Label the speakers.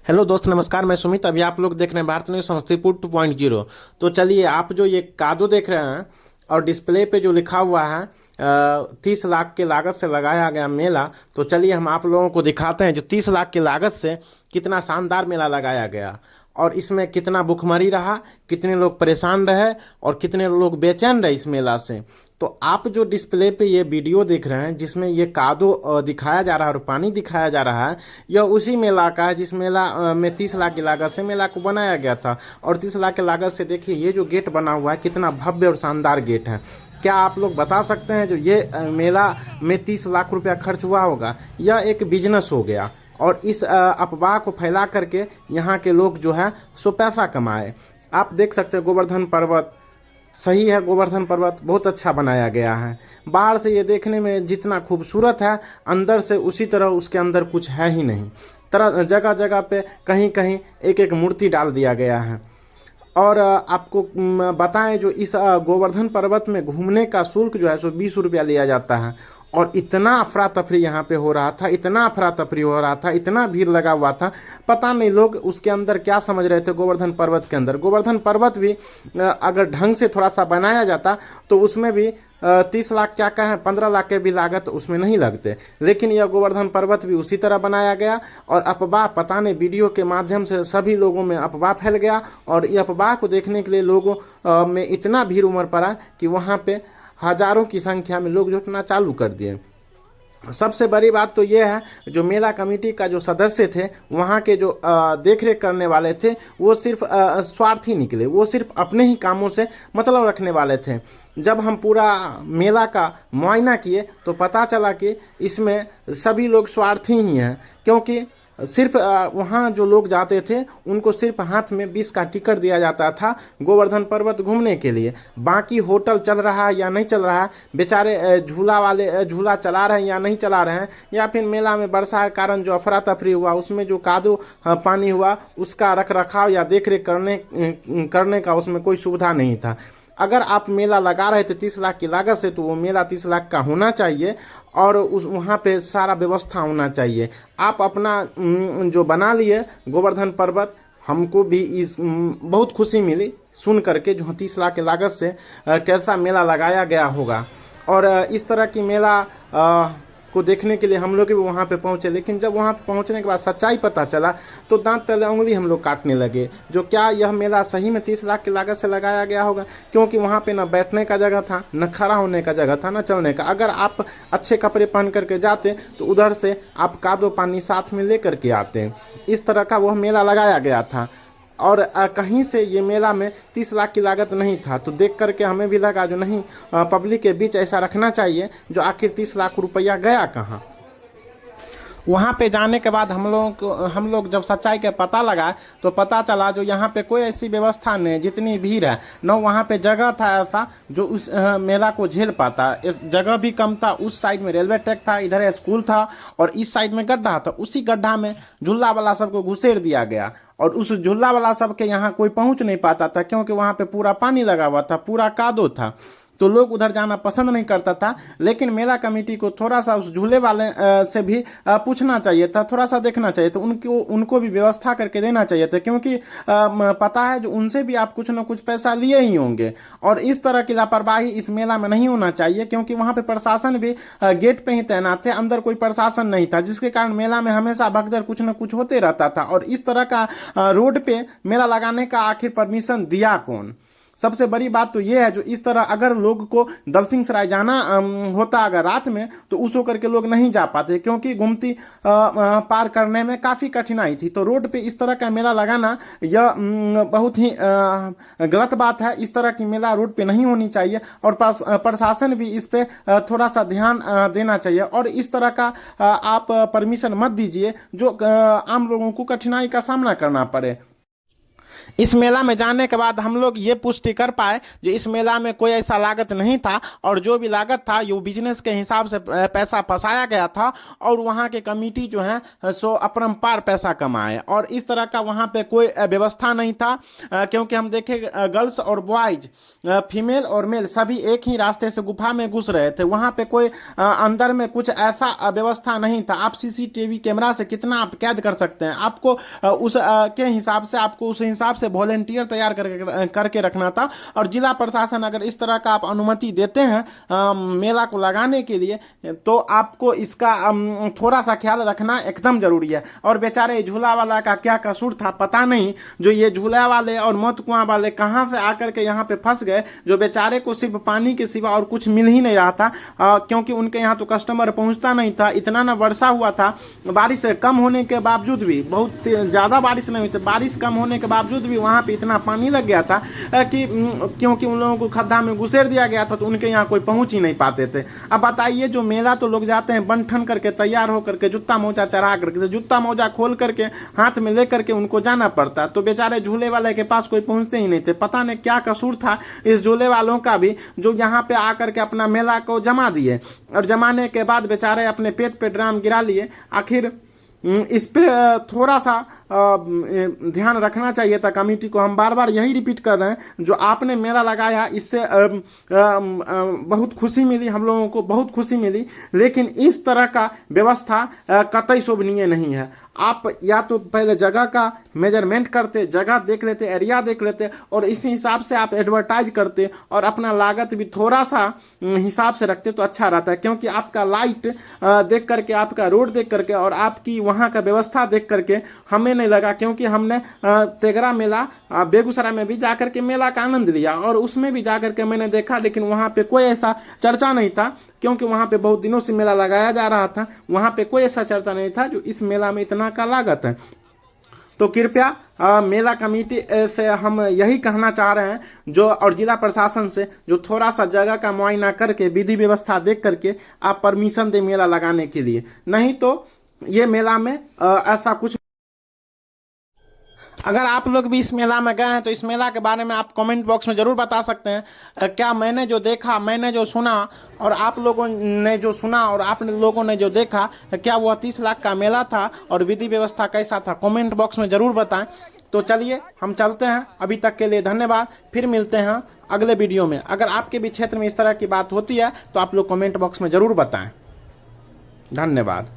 Speaker 1: Hello दोस्त, नमस्कार। मैं सुमित। अभी आप लोग देख रहे हैं भारत न्यूज समस्तीपुर 2.0। तो चलिए, आप जो ये कादो देख रहे हैं और डिस्प्ले पे जो लिखा हुआ है 30 लाख के लागत से लगाया गया मेला, तो चलिए हम आप लोगों को दिखाते हैं जो 30 लाख की लागत से कितना शानदार मेला लगाया गया और इसमें कितना भुखमरी रहा, कितने लोग परेशान रहे और कितने लोग बेचैन रहे इस मेला से। तो आप जो डिस्प्ले पे ये वीडियो देख रहे हैं जिसमें ये कादो दिखाया जा रहा है और पानी दिखाया जा रहा है, यह उसी मेला का है जिस मेला में 30 लाख की लागत से मेला को बनाया गया था। और 30 लाख की लागत से देखिए ये जो गेट बना हुआ है कितना भव्य और शानदार गेट है। क्या आप लोग बता सकते हैं जो ये मेला में 30 लाख रुपया खर्च हुआ होगा? यह एक बिजनेस हो गया और इस अफवाह को फैला करके यहाँ के लोग जो है सो पैसा कमाए। आप देख सकते हैं गोवर्धन पर्वत सही है। गोवर्धन पर्वत बहुत अच्छा बनाया गया है। बाहर से ये देखने में जितना खूबसूरत है, अंदर से उसी तरह उसके अंदर कुछ है ही नहीं। तरह जगह जगह पे कहीं कहीं एक एक मूर्ति डाल दिया गया है। और आपको बताएं जो इस गोवर्धन पर्वत में घूमने का शुल्क जो है सो 20 रुपया लिया जाता है। और इतना अफरा तफरी यहाँ पे हो रहा था, इतना अफरा तफरी हो रहा था, इतना भीड़ लगा हुआ था। पता नहीं लोग उसके अंदर क्या समझ रहे थे। गोवर्धन पर्वत के अंदर गोवर्धन पर्वत भी अगर ढंग से थोड़ा सा बनाया जाता तो उसमें भी 30 लाख क्या कहें, 15 लाख के भी लागत उसमें नहीं लगते। लेकिन यह गोवर्धन पर्वत भी उसी तरह बनाया गया और अफवाह पता नहीं वीडियो के माध्यम से सभी लोगों में अफवाह फैल गया और ये अफवाह को देखने के लिए लोगों में इतना भीड़ उमड़ पड़ा कि वहाँ पे हजारों की संख्या में लोग जुटना चालू कर दिए। सबसे बड़ी बात तो ये है जो मेला कमेटी का जो सदस्य थे, वहाँ के जो देख रेख करने वाले थे, वो सिर्फ स्वार्थी निकले। वो सिर्फ अपने ही कामों से मतलब रखने वाले थे। जब हम पूरा मेला का मुआयना किए तो पता चला कि इसमें सभी लोग स्वार्थी ही हैं, क्योंकि सिर्फ वहाँ जो लोग जाते थे उनको सिर्फ हाथ में 20 का टिकट दिया जाता था गोवर्धन पर्वत घूमने के लिए। बाकी होटल चल रहा है या नहीं चल रहा है, बेचारे झूला वाले झूला चला रहे हैं या नहीं चला रहे हैं, या फिर मेला में वर्षा के कारण जो अफरा तफरी हुआ उसमें जो कादो पानी हुआ उसका रख रखाव या देख रेख करने का उसमें कोई सुविधा नहीं था। अगर आप मेला लगा रहे थे 30 लाख की लागत से तो वो मेला 30 लाख का होना चाहिए और उस वहाँ पे सारा व्यवस्था होना चाहिए। आप अपना जो बना लिए गोवर्धन पर्वत, हमको भी इस बहुत खुशी मिली सुन करके जो 30 लाख की लागत से कैसा मेला लगाया गया होगा। और इस तरह की मेला को देखने के लिए हम लोग भी वहाँ पे पहुँचे। लेकिन जब वहाँ पे पहुँचने के बाद सच्चाई पता चला तो दांत तले उंगली हम लोग काटने लगे। जो क्या यह मेला सही में 30 लाख की लागत से लगाया गया होगा? क्योंकि वहाँ पे ना बैठने का जगह था, न खड़ा होने का जगह था, न चलने का। अगर आप अच्छे कपड़े पहन करके जाते तो उधर से आप कादो पानी साथ में ले करके आते। इस तरह का वह मेला लगाया गया था और कहीं से ये मेला में 30 लाख की लागत नहीं था। तो देख करके हमें भी लगा जो नहीं, पब्लिक के बीच ऐसा रखना चाहिए जो आखिर 30 लाख रुपया गया कहाँ। वहाँ पे जाने के बाद हम लोग जब सच्चाई का पता लगा तो पता चला जो यहाँ पे कोई ऐसी व्यवस्था नहीं, जितनी भीड़ है न वहाँ पे जगह था ऐसा जो उस मेला को झेल पाता। इस जगह भी कम था। उस साइड में रेलवे ट्रैक था, इधर स्कूल था और इस साइड में गड्ढा था। उसी गड्ढा में झूला वाला सबको घुसेड़ दिया गया और उस झूला वाला सबके यहाँ कोई पहुँच नहीं पाता था, क्योंकि वहाँ पे पूरा पानी लगा हुआ था, पूरा कादो था, तो लोग उधर जाना पसंद नहीं करता था। लेकिन मेला कमेटी को थोड़ा सा उस झूले वाले से भी पूछना चाहिए था, थोड़ा सा देखना चाहिए था, उनको भी व्यवस्था करके देना चाहिए था, क्योंकि पता है जो उनसे भी आप कुछ ना कुछ पैसा लिए ही होंगे। और इस तरह की लापरवाही इस मेला में नहीं होना चाहिए, क्योंकि वहाँ पे प्रशासन भी गेट पे ही तैनात थे, अंदर कोई प्रशासन नहीं था, जिसके कारण मेला में हमेशा भगदड़ कुछ न कुछ होते रहता था। और इस तरह का रोड पे मेला लगाने का आखिर परमिशन दिया कौन? सबसे बड़ी बात तो ये है जो इस तरह अगर लोग को दलसिंह सराय जाना होता अगर रात में तो उस होकर के लोग नहीं जा पाते, क्योंकि गुमती पार करने में काफ़ी कठिनाई थी। तो रोड पे इस तरह का मेला लगाना यह बहुत ही गलत बात है। इस तरह की मेला रोड पे नहीं होनी चाहिए और प्रशासन भी इस पे थोड़ा सा ध्यान देना चाहिए। और इस तरह का आप परमिशन मत दीजिए जो आम लोगों को कठिनाई का सामना करना पड़े। इस मेला में जाने के बाद हम लोग ये पुष्टि कर पाए जो इस मेला में कोई ऐसा लागत नहीं था, और जो भी लागत था ये बिजनेस के हिसाब से पैसा फंसाया गया था, और वहाँ के कमेटी जो है सो अपरंपार पैसा कमाए, और इस तरह का वहाँ पे कोई व्यवस्था नहीं था। क्योंकि हम देखे गर्ल्स और बॉयज, फीमेल और मेल सभी एक ही रास्ते से गुफा में घुस रहे थे। वहाँ पे कोई अंदर में कुछ ऐसा व्यवस्था नहीं था। आप सीसीटीवी कैमरा से कितना आप कैद कर सकते हैं, आपको उस के हिसाब से आपको उस हिसाब से वॉलेंटियर तैयार करके रखना था। और जिला प्रशासन अगर इस तरह का आप अनुमति देते हैं मेला को लगाने के लिए, तो आपको इसका थोड़ा सा ख्याल रखना एकदम जरूरी है। और बेचारे झूला वाला का क्या कसूर था पता नहीं, जो ये झूला वाले और मौत कुआं वाले कहां से आकर के यहाँ पे फंस गए, जो बेचारे को सिर्फ पानी के सिवा और कुछ मिल ही नहीं रहा था। क्योंकि उनके यहाँ तो कस्टमर पहुंचता नहीं था। इतना ना वर्षा हुआ था, बारिश कम होने के बावजूद भी, बहुत ज़्यादा बारिश नहीं हुई थी, बारिश कम होने के बावजूद भी वहाँ पे इतना पानी लग गया था कि क्योंकि उन लोगों को खड्डा में घुसेड़ दिया गया था, तो उनके यहाँ कोई पहुँच ही नहीं पाते थे। अब बताइए, जो मेला तो लोग जाते हैं बन ठन करके तैयार होकर के, जूता मोजा चढ़ा करके, जूता मोजा खोल करके हाथ में ले करके उनको जाना पड़ता, तो बेचारे झूले वाले के पास कोई पहुँचते ही नहीं थे। पता नहीं क्या कसूर था इस झूले वालों का भी, जो यहाँ पे आकर के अपना मेला को जमा दिए, और जमाने के बाद बेचारे अपने पेट पे ड्राम गिरा लिए। आखिर इस पे थोड़ा सा ध्यान रखना चाहिए था कमेटी को। हम बार बार यही रिपीट कर रहे हैं, जो आपने मेला लगाया इससे बहुत खुशी मिली, हम लोगों को बहुत खुशी मिली, लेकिन इस तरह का व्यवस्था कतई शोभनीय नहीं है। आप या तो पहले जगह का मेजरमेंट करते, जगह देख लेते, एरिया देख लेते, और इस हिसाब से आप एडवर्टाइज करते, और अपना लागत भी थोड़ा सा हिसाब से रखते तो अच्छा रहता है। क्योंकि आपका लाइट देख करके, आपका रोड देख करके, और आपकी वहाँ का व्यवस्था देख करके हमें नहीं लगा, क्योंकि हमने तेगरा मेला बेगूसराय में भी जाकर के मेला का आनंद लिया, और उसमें भी जाकर के मैंने देखा, लेकिन वहाँ पे कोई ऐसा चर्चा नहीं था, क्योंकि वहाँ पे बहुत दिनों से मेला लगाया जा रहा था। वहाँ पे कोई ऐसा चर्चा नहीं था जो इस मेला में इतना का लागत है। तो कृपया मेला कमेटी से हम यही कहना चाह रहे हैं, जो और जिला प्रशासन से, जो थोड़ा सा जगह का मुआयना करके, विधि व्यवस्था देख करके आप परमिशन दे मेला लगाने के लिए, नहीं तो ये मेला में ऐसा कुछ। अगर आप लोग भी इस मेला में गए हैं तो इस मेला के बारे में आप कमेंट बॉक्स में ज़रूर बता सकते हैं। क्या मैंने जो देखा, मैंने जो सुना, और आप लोगों ने जो सुना और आप लोगों ने जो देखा, क्या वह 30 लाख का मेला था, और विधि व्यवस्था कैसा था, कमेंट बॉक्स में ज़रूर बताएं। तो चलिए हम चलते हैं, अभी तक के लिए धन्यवाद। फिर मिलते हैं अगले वीडियो में। अगर आपके भी क्षेत्र में इस तरह की बात होती है तो आप लोग कमेंट बॉक्स में ज़रूर बताएँ। धन्यवाद।